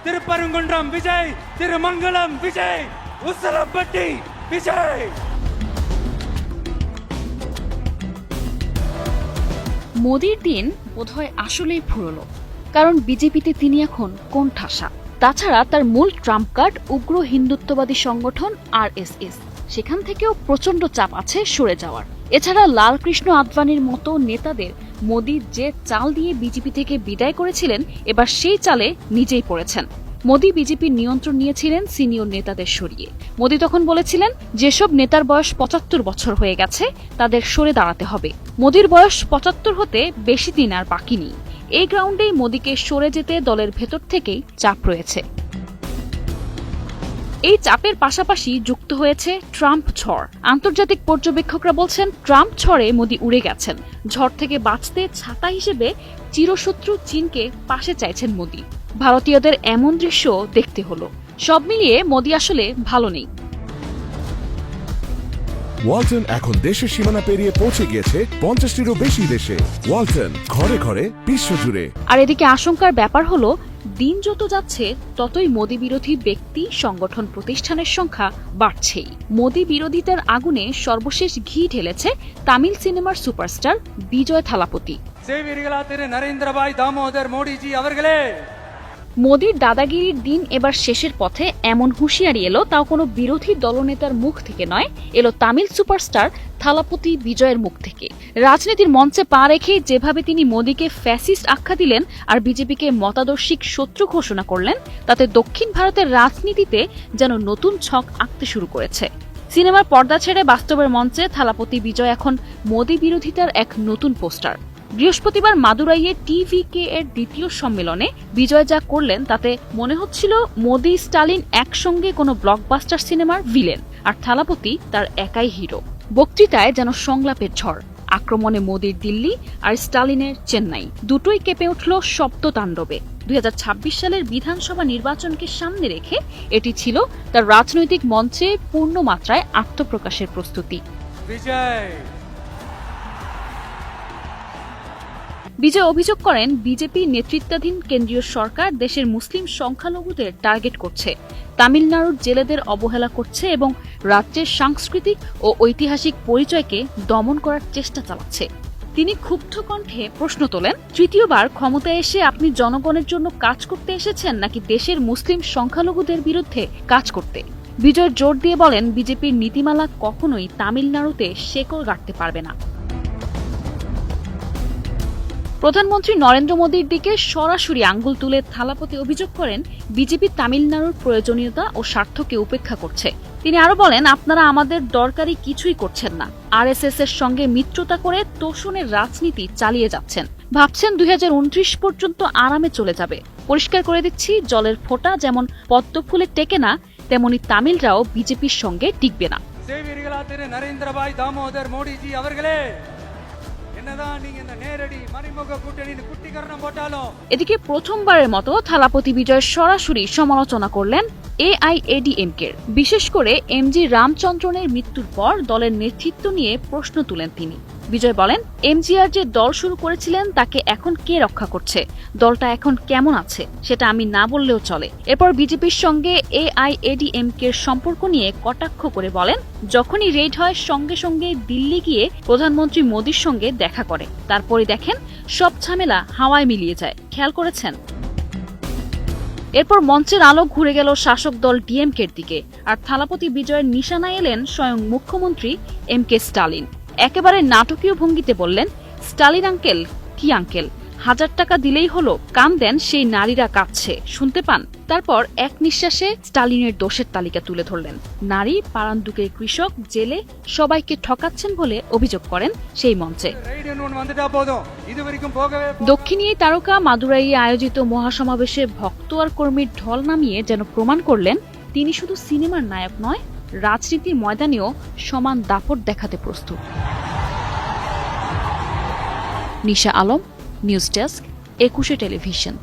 திருப்பரங்குன்றம் விஜய், திருமங்கலம் விஜய், உசலம்பட்டி விஜய்। মোদির দিন বোধহয় আসলেই ফুরলো, কারণ বিজেপিতে তিনি এখন কোণঠাসা। তাছাড়া তার মূল ট্রাম্প কার্ড উগ্র হিন্দুত্ববাদী সংগঠন আরএসএস, সেখান থেকেও প্রচন্ড চাপ আছে সরে যাওয়ার। এছাড়া লালকৃষ্ণ আদবানির মতো নেতাদের মোদি যে চাল দিয়ে বিজেপি থেকে বিদায় করেছিলেন, এবার সেই চালে নিজেই পড়েছেন। মোদি বিজেপির নিয়ন্ত্রণ নিয়েছিলেন সিনিয়র নেতাদের সরিয়ে। মোদি তখন বলেছিলেন, যেসব নেতার বয়স ৭৫ বছর হয়ে গেছে তাদের সরে দাঁড়াতে হবে। মোদির বয়স ৭৫ হতে বেশি দিন আর বাকি নেই। এই গ্রাউন্ডেই মোদিকে সরে যেতে দলের ভেতর থেকেই চাপ রয়েছে। এই চাপের পাশাপাশি যুক্ত হয়েছে ট্রাম্প ঝড়। আন্তর্জাতিক পর্যবেক্ষকরা বলছেন, ট্রাম্প ঝড়ে মোদি উড়ে গেছেন। ঝড় থেকে বাঁচতে ছাতা হিসেবে চিরশত্রু চীনকে পাশে চাইছেন মোদি। ভারতীয়দের এমন দৃশ্য দেখতে হলো। সব মিলিয়ে মোদি আসলে ভালো নেই। ওয়ালটন এখন দেশের সীমানা পেরিয়ে পৌঁছে গিয়েছে ৫০টিরও বেশি দেশে। ওয়ালটন, ঘরে ঘরে, বিশ্বজুড়ে। আর এদিকে আশঙ্কার ব্যাপার হলো, দিন যত যাচ্ছে ততই মোদি বিরোধী ব্যক্তি, সংগঠন, প্রতিষ্ঠানের সংখ্যা বাড়ছেই। মোদি বিরোধিতার আগুনে সর্বশেষ ঘি ঢেলেছে তামিল সিনেমার সুপারস্টার বিজয় থালাপতি। নরেন্দ্র ভাই দামোদর মোদিজি அவர்களே। মোদির দাদাগিরির দিন এবার শেষের পথে এমন হুঁশিয়ারি এলো, তাও কোনো বিরোধী দলনেতার মুখ থেকে নয়, এলো তামিল সুপারস্টার থালাপতি বিজয়ের মুখ থেকে। রাজনীতির মঞ্চে পা রেখে যেভাবে তিনি মোদিকে ফ্যাসিস্ট আখ্যা দিলেন আর বিজেপিকে মতাদর্শিক শত্রু ঘোষণা করলেন, তাতে দক্ষিণ ভারতের রাজনীতিতে যেন নতুন ছক আঁকতে শুরু করেছে। সিনেমার পর্দা ছেড়ে বাস্তবের মঞ্চে থালাপতি বিজয় এখন মোদি বিরোধিতার এক নতুন পোস্টার। বৃহস্পতিবার মাদুরাইয়ে টিভিকে এর দ্বিতীয় সম্মেলনে বিজয় যা করলেন তাতে মনে হচ্ছিল মোদি স্টালিন একসঙ্গে কোনো ব্লকবাস্টার সিনেমার ভিলেন, আর থালাপতি তার একাই হিরো। বক্তৃতায় যেন সংলাপের ঝড়। আক্রমণে মোদির দিল্লি আর স্টালিনের চেন্নাই, দুটোই কেঁপে উঠল শব্দ তাণ্ডবে। ২০২৬ সালের বিধানসভা নির্বাচনকে সামনে রেখে এটি ছিল তার রাজনৈতিক মঞ্চে পূর্ণ মাত্রায় আত্মপ্রকাশের প্রস্তুতি। বিজয় অভিযোগ করেন, বিজেপি নেতৃত্বাধীন কেন্দ্রীয় সরকার দেশের মুসলিম সংখ্যালঘুদের টার্গেট করছে, তামিলনাড়ুর জেলেদের অবহেলা করছে এবং রাজ্যের সাংস্কৃতিক ও ঐতিহাসিক পরিচয়কে দমন করার চেষ্টা চালাচ্ছে। তিনি ক্ষুব্ধ কণ্ঠে প্রশ্ন তোলেন, তৃতীয়বার ক্ষমতায় এসে আপনি জনগণের জন্য কাজ করতে এসেছেন নাকি দেশের মুসলিম সংখ্যালঘুদের বিরুদ্ধে কাজ করতে? বিজয় জোর দিয়ে বলেন, বিজেপির নীতিমালা কখনোই তামিলনাড়ুতে শেকড় গাড়তে পারবে না। প্রধানমন্ত্রী নরেন্দ্র মোদির দিকে সরাসরি আঙ্গুল তুলে থালাপতি অভিযোগ করেন, বিজেপি তামিলনাড়ুর প্রয়োজনীয়তা ও স্বার্থকে উপেক্ষা করছে। তিনি আরো বলেন, আপনারা আমাদের দরকারি কিছুই করছেন না, আরএসএস এর সঙ্গে মিত্রতা করে তোষণের রাজনীতি চালিয়ে যাচ্ছেন, ভাবছেন ২০২৯ পর্যন্ত আরামে চলে যাবে। পরিষ্কার করে দিচ্ছি, জলের ফোঁটা যেমন পদ্ম ফুলে টেকে না, তেমনি তামিলরাও বিজেপির সঙ্গে টিকবে না। নরেন্দ্র ভাই দামোদর মোদিজি அவர்களே। এদিকে প্রথমবারের মতো থালাপতি বিজয় সরাসরি সমালোচনা করলেন এআইএডিএমকের। বিশেষ করে এমজি রামচন্দ্রনের মৃত্যুর পর দলের নেতৃত্ব নিয়ে প্রশ্ন তুলেন তিনি। বিজয় বলেন, এমজিআর যে দল শুরু করেছিলেন তাকে এখন কে রক্ষা করছে, দলটা এখন কেমন আছে সেটা আমি না বললেও চলে। এরপর বিজেপির সঙ্গে এআইএডিএমকের সম্পর্ক নিয়ে কটাক্ষ করে বলেন, যখনই রেড হয় সঙ্গে সঙ্গে দিল্লি গিয়ে প্রধানমন্ত্রী মোদির সঙ্গে দেখা করে, তারপরে দেখেন সব ঝামেলা হাওয়ায় মিলিয়ে যায়, খেয়াল করেছেন? এরপর মঞ্চের আলো ঘুরে গেল শাসক দল ডিএমকের দিকে, আর থালাপতি বিজয়ের নিশানায় এলেন স্বয়ং মুখ্যমন্ত্রী এমকে স্টালিন। একেবারে নাটকীয় ভঙ্গিতে বললেন, স্টালিন আঙ্কেল, কি আঙ্কেল, ১০০০ টাকা দিলেই হলো, কান দেন সেই নারীরা কাঁদছে, শুনতে পান? তারপর এক নিঃশ্বাসে স্টালিনের দোষের তালিকা তুলে ধরলেন। নারী, পারান্দুকের কৃষক, জেলে সবাইকে ঠকাচ্ছেন বলে অভিযোগ করেন সেই মঞ্চে। দক্ষিণী তারকা মাদুরাইয়ে আয়োজিত মহাসমাবেশে ভক্ত আর কর্মীর ঢল নামিয়ে যেন প্রমাণ করলেন, তিনি শুধু সিনেমার নায়ক নয়, রাজনীতির ময়দানেও সমান দাপট দেখাতে প্রস্তুত। নিশা আলম, নিউজ ডেস্ক, ২১শে টেলিভিশন।